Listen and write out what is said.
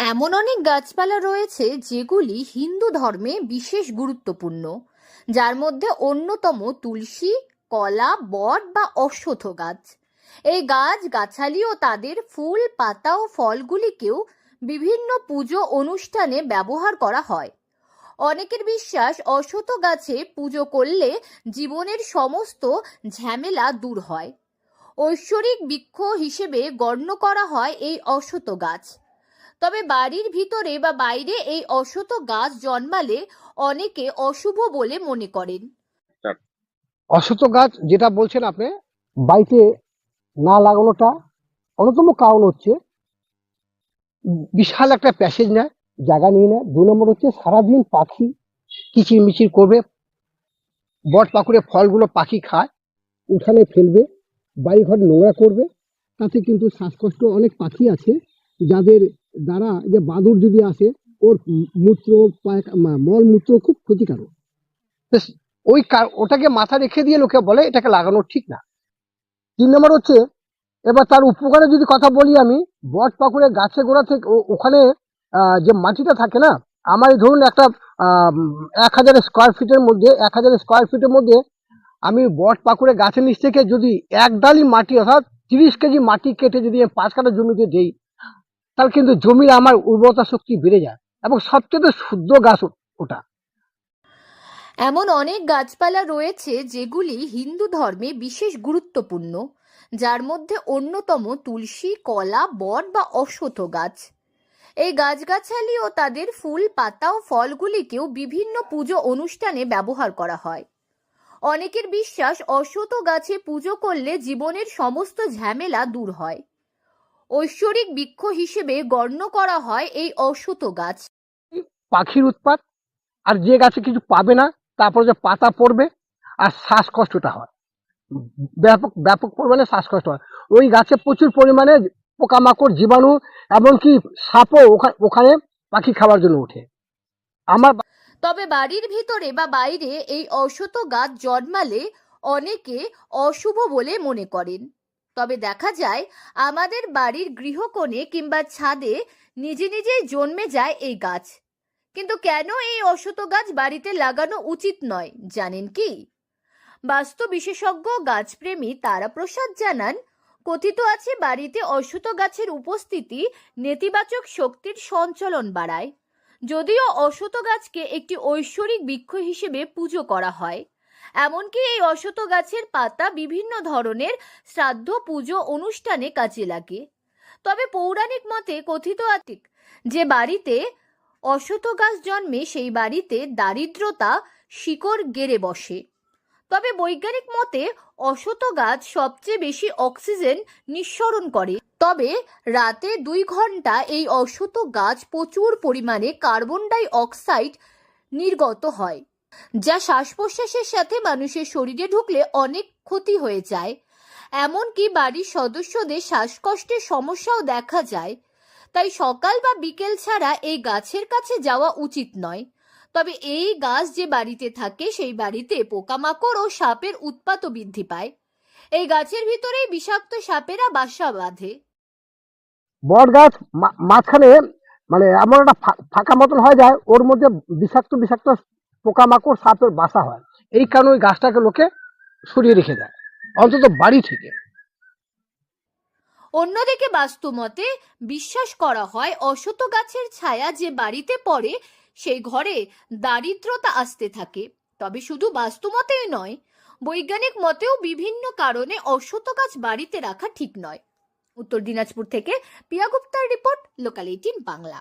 এমন অনেক গাছপালা রয়েছে যেগুলি হিন্দু ধর্মে বিশেষ গুরুত্বপূর্ণ, যার মধ্যে অন্যতম তুলসী, কলা, বট বা অশ্বত্থ গাছ। এই গাছালি ও তাদের ফুল, পাতা ও ফলগুলিকেও বিভিন্ন পুজো অনুষ্ঠানে ব্যবহার করা হয়। অনেকের বিশ্বাস অশ্বত্থ গাছে পুজো করলে জীবনের সমস্ত ঝামেলা দূর হয়। ঐশ্বরিক বৃক্ষ হিসেবে গণ্য করা হয় এই অশ্বত্থ গাছ। তবে বাড়ির ভিতরে বা বাইরে এই অশ্বত্থ গাছ জন্মালে অনেকে অশুভ বলে মনে করেন। অশ্বত্থ গাছ যেটা বলছেন আপনি, বাড়িতে না লাগানোটা অন্যতম কারণ হচ্ছে বিশাল একটা প্যাসেজ নেয়, জায়গা নিয়ে নেয়। 2 নম্বর হচ্ছে সারাদিন পাখি কিচিরমিচির করবে, বট পাকুড়ে ফলগুলো পাখি খায়, উঠানে ফেলবে, বাড়ি ঘর নোংরা করবে। তাতে কিন্তু শ্বাসকষ্ট অনেক পাখি আছে যাদের দ্বারা, যে বাদুড় যদি আসে, ওর মূত্র মলমূত্র খুব ক্ষতিকারক। ওটাকে মাথা রেখে দিয়ে লোকে বলে এটাকে লাগানো ঠিক না। 3 নম্বর হচ্ছে, এবার তার উপকারে যদি কথা বলি আমি, বট পাকুড়ে গাছে গোড়া থেকে ওখানে যে মাটিটা থাকে না, আমার এই ধরুন একটা 1000 স্কোয়ার ফিটের মধ্যে 1000 স্কোয়ার ফিটের মধ্যে আমি বট পাকুড়ে গাছের নিচ থেকে যদি এক ডালি মাটি, অর্থাৎ 30 কেজি মাটি কেটে যদি 5 কাঠা জমিতে দেই, তাহলে কিন্তু জমির আমার উর্বরতা শক্তি বেড়ে যায় এবং সবচেয়ে শুদ্ধ গাছ ওটা। এমন অনেক গাছপালা রয়েছে যেগুলি হিন্দু ধর্মে বিশেষ গুরুত্বপূর্ণ, যার মধ্যে অন্যতম তুলসী, কলা, বট বা অশ্বত্থ গাছ। এই গাছগাছালি ও তাদের ফুল, পাতা ও ফলগুলিকেও বিভিন্ন পুজো অনুষ্ঠানে ব্যবহার করা হয়। অনেকের বিশ্বাস অশ্বত্থ গাছে পুজো করলে জীবনের সমস্ত ঝামেলা দূর হয়। ঐশ্বরিক বৃক্ষ হিসেবে গণ্য করা হয় এই অশ্বত্থ গাছ। পাখির উৎপাত, আর যে গাছে কিছু পাবে না, তারপরে যে পাতা পড়বে আর শ্বাসকষ্টটা হয়, ব্যাপক ব্যাপক পরিমাণে শ্বাসকষ্ট হয়। ওই গাছে প্রচুর পরিমাণে পোকামাকড়, জীবাণু, এমনকি সাপও ওখানে পাখি খাওয়ার জন্য ওঠে। আমার তবে বাড়ির ভিতরে বা বাইরে এই অশ্বত্থ গাছ জন্মালে অনেকে অশুভ বলে মনে করেন। তবে দেখা যায় আমাদের বাড়ির গৃহকোণে কিংবা ছাদে নিজে নিজেই জন্মে যায় এই গাছ। কিন্তু কেন এই অশ্বত্থ গাছ বাড়িতে লাগানো উচিত নয় জানেন কি? বাস্তু বিশেষজ্ঞ গাছপ্রেমী তারাপ্রসাদ জানান, কথিত আছে বাড়িতে অশ্বত্থ গাছের উপস্থিতি নেতিবাচক শক্তির সঞ্চালন বাড়ায়। যদিও অশ্বত্থ গাছকে একটি ঐশ্বরিক বৃক্ষ হিসেবে পুজো করা হয়, এমনকি এই অশ্বত্থ গাছের পাতা বিভিন্ন ধরনের শ্রাদ্ধ, পুজো অনুষ্ঠানে কাজে লাগে। তবে পৌরাণিক মতে কথিত আছে যে বাড়িতে অশ্বত্থ গাছ জন্মে সেই বাড়িতে দারিদ্রতা শিকড় গেড়ে বসে। তবে বৈজ্ঞানিক মতে অশ্বত্থ গাছ সবচেয়ে বেশি অক্সিজেন নিঃসরণ করে। তবে রাতে 2 ঘন্টা এই অশ্বত্থ গাছ প্রচুর পরিমাণে কার্বন ডাই অক্সাইড নির্গত হয়, যা শ্বাস প্রশ্বাসের সাথে মানুষের শরীরে ঢুকলে অনেক ক্ষতি হয়ে যায়। এমনকি বাড়ির সদস্যদের শ্বাসকষ্টের সমস্যাও দেখা যায়। তাই সকাল বা বিকেল ছাড়া এই গাছের কাছে যাওয়া উচিত নয়। তবে এই গাছ যে বাড়িতে থাকে সেই বাড়িতে পোকামাকড় ও সাপের উৎপাতও বৃদ্ধি পায়। এই গাছের ভিতরেই বিষাক্ত সাপেরা বাসা বাঁধে। বট গাছ মাঝখানে মানে এমন একটা ফাঁকা মতন হয়ে যায়, ওর মধ্যে বিষাক্ত বিষাক্ত পোকামাকড়, সাপের বাসা হয়। এই কারণে ওই গাছটাকে লোকে সরিয়ে রেখে দেয়, অন্তত বাড়ি থেকে। অন্যদিকে বাস্তুমতে বিশ্বাস করা হয় অশ্বত্থ গাছের ছায়া যে বাড়িতে পড়ে সেই ঘরে দারিদ্রতা আসতে থাকে। তবে শুধু বাস্তুমতেই নয়, বৈজ্ঞানিক মতেও বিভিন্ন কারণে অশ্বত্থ গাছ বাড়িতে রাখা ঠিক নয়। উত্তর দিনাজপুর থেকে পিয়া গুপ্তার রিপোর্ট, লোকাল 18 বাংলা।